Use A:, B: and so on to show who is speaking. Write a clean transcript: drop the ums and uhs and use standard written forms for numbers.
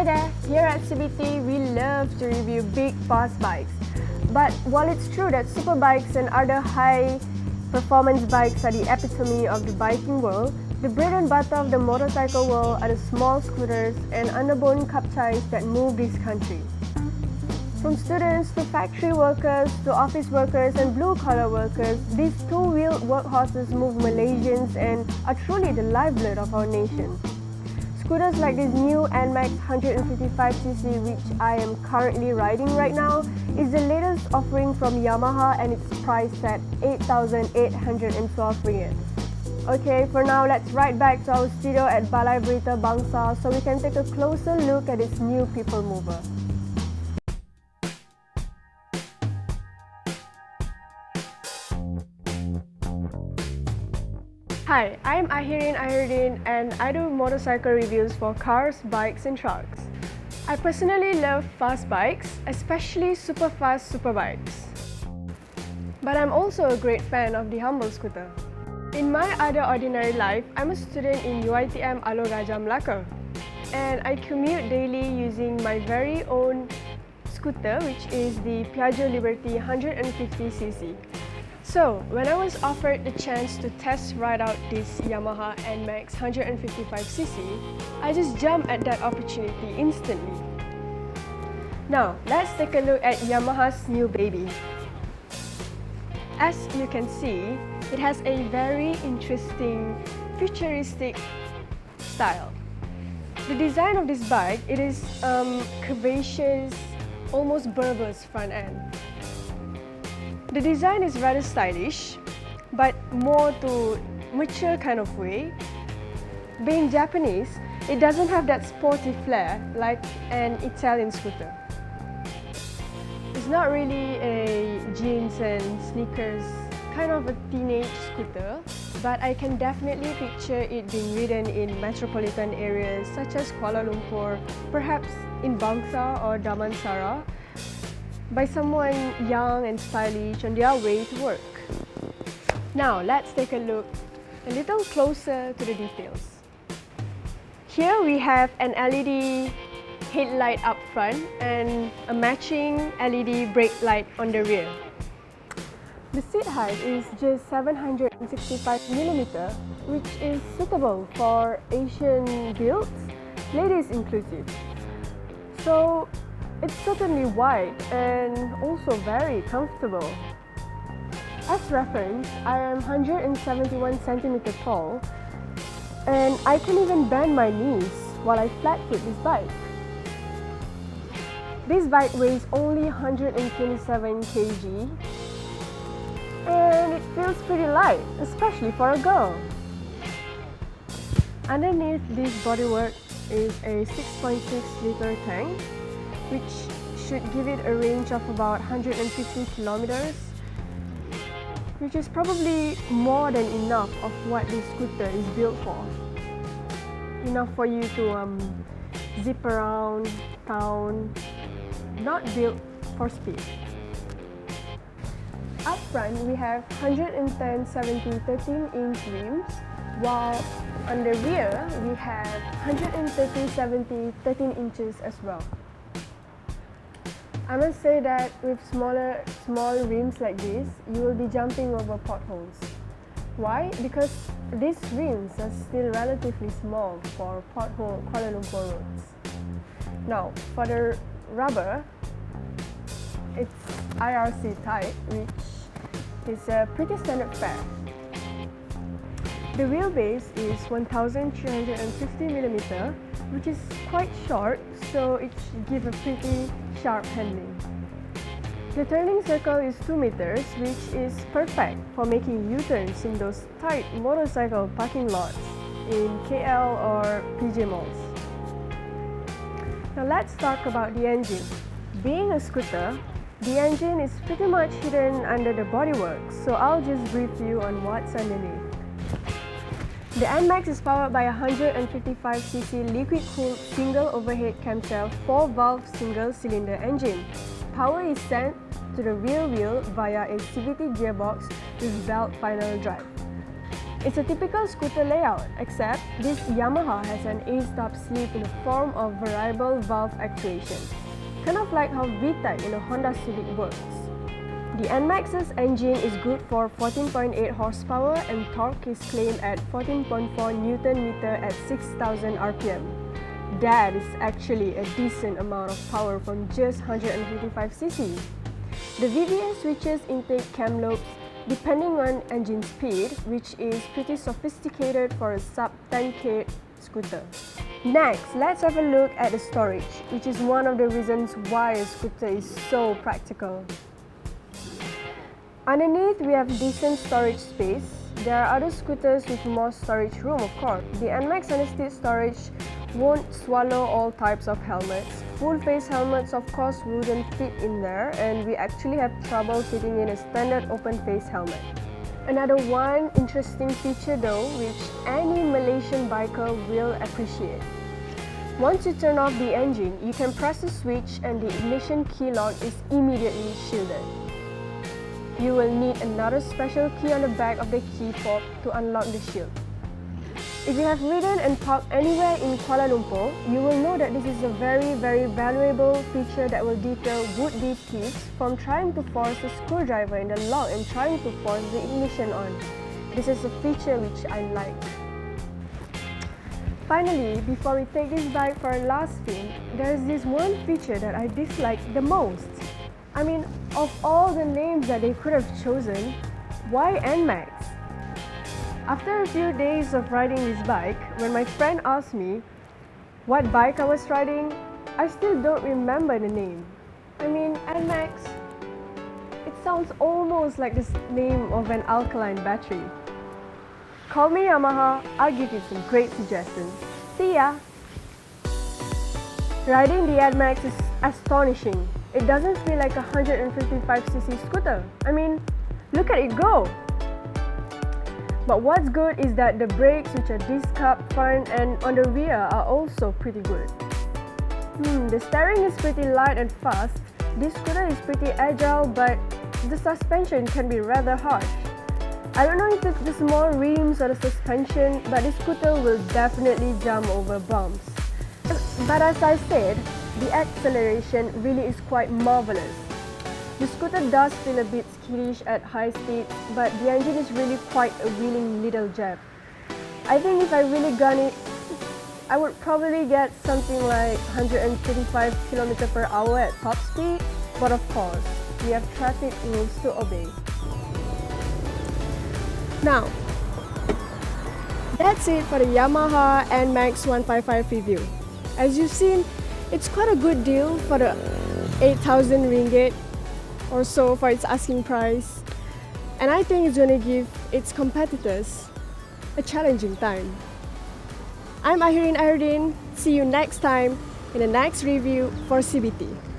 A: Hi there, here at CBT we love to review big fast bikes. But while it's true that superbikes and other high performance bikes are the epitome of the biking world, the bread and butter of the motorcycle world are the small scooters and underbone kapchais that move this country. From students to factory workers to office workers and blue-collar workers, these two-wheeled workhorses move Malaysians and are truly the lifeblood of our nation. Scooters like this new Nmax 155cc, which I am currently riding right now, is the latest offering from Yamaha and it's priced at 8,812 ringgit. Okay, for now let's ride back to our studio at Balai Berita Bangsa so we can take a closer look at this new people mover. Hi, I'm Ahirin and I do motorcycle reviews for cars, bikes and trucks. I personally love fast bikes, especially super fast superbikes. But I'm also a great fan of the humble scooter. In my other ordinary life, I'm a student in UiTM Alor Raja Melaka and I commute daily using my very own scooter, which is the Piaggio Liberty 150cc. So, when I was offered the chance to test ride out this Yamaha Nmax 155cc, I just jumped at that opportunity instantly. Now, let's take a look at Yamaha's new baby. As you can see, it has a very interesting, futuristic style. The design of this bike, it is curvaceous, almost bulbous front end. The design is rather stylish, but more to mature kind of way. Being Japanese, it doesn't have that sporty flair like an Italian scooter. It's not really a jeans and sneakers kind of a teenage scooter, but I can definitely picture it being ridden in metropolitan areas such as Kuala Lumpur, perhaps in Bangsa or Damansara, by someone young and stylish on their way to work. Now, let's take a look a little closer to the details. Here we have an LED headlight up front and a matching LED brake light on the rear. The seat height is just 765mm, which is suitable for Asian builds, ladies inclusive. So, it's certainly wide and also very comfortable. As reference, I am 171 cm tall and I can even bend my knees while I flat-foot this bike. This bike weighs only 127 kg and it feels pretty light, especially for a girl. Underneath this bodywork is a 6.6 liter tank, which should give it a range of about 150 kilometers, which is probably more than enough of what this scooter is built for. Enough for you to zip around town, not built for speed. Up front, we have 110/70 13-inch rims, while on the rear, we have 130/70 13 inches as well. I must say that with small rims like this, you will be jumping over potholes. Why? Because these rims are still relatively small for pothole Kuala Lumpur roads. Now, for the rubber, it's IRC type, which is a pretty standard fare. The wheelbase is 1350mm, which is quite short, so it should give a pretty sharp handling. The turning circle is 2 meters, which is perfect for making U-turns in those tight motorcycle parking lots in KL or PJ malls. Now let's talk about the engine. Being a scooter, the engine is pretty much hidden under the bodywork, so I'll just brief you on what's underneath. The Nmax is powered by a 155cc liquid-cooled single overhead camshaft 4-valve single-cylinder engine. Power is sent to the rear wheel via a CVT gearbox with belt final drive. It's a typical scooter layout, except this Yamaha has an A-stop sleeve in the form of variable valve actuation, kind of like how V-Type in a Honda Civic works. The Nmax's engine is good for 14.8 horsepower and torque is claimed at 14.4 Nm at 6,000 RPM. That is actually a decent amount of power from just 155cc. The VVS switches intake cam lobes depending on engine speed, which is pretty sophisticated for a sub 10k scooter. Next, let's have a look at the storage, which is one of the reasons why a scooter is so practical. Underneath, we have decent storage space. There are other scooters with more storage room, of course. The Nmax understeer storage won't swallow all types of helmets. Full face helmets of course wouldn't fit in there, and we actually have trouble fitting in a standard open face helmet. Another one interesting feature though, which any Malaysian biker will appreciate. Once you turn off the engine, you can press the switch and the ignition key lock is immediately shielded. You will need another special key on the back of the key fob to unlock the shield. If you have ridden and parked anywhere in Kuala Lumpur, you will know that this is a very valuable feature that will deter would-be thieves from trying to force the screwdriver in the lock and trying to force the ignition on. This is a feature which I like. Finally, before we take this bike for a last spin, there is this one feature that I dislike the most. I mean, of all the names that they could have chosen, why Nmax? After a few days of riding this bike, when my friend asked me what bike I was riding, I still don't remember the name. I mean, Nmax, it sounds almost like the name of an alkaline battery. Call me Yamaha, I'll give you some great suggestions. See ya! Riding the Nmax is astonishing. It doesn't feel like a 155cc scooter. I mean, look at it go! But what's good is that the brakes, which are disc up front and on the rear, are also pretty good. The steering is pretty light and fast. This scooter is pretty agile, but the suspension can be rather harsh. I don't know if it's the small rims or the suspension, but this scooter will definitely jump over bumps. But as I said, the acceleration really is quite marvelous. The scooter does feel a bit skittish at high speed, but the engine is really quite a willing little jab. I think if I really gun it, I would probably get something like 135 km per hour at top speed, but of course, we have traffic rules to obey. Now, that's it for the Yamaha Nmax 155 review. As you've seen, it's quite a good deal for the 8,000 ringgit or so for its asking price, and I think it's going to give its competitors a challenging time. I'm Ahirin. See you next time in the next review for CBT.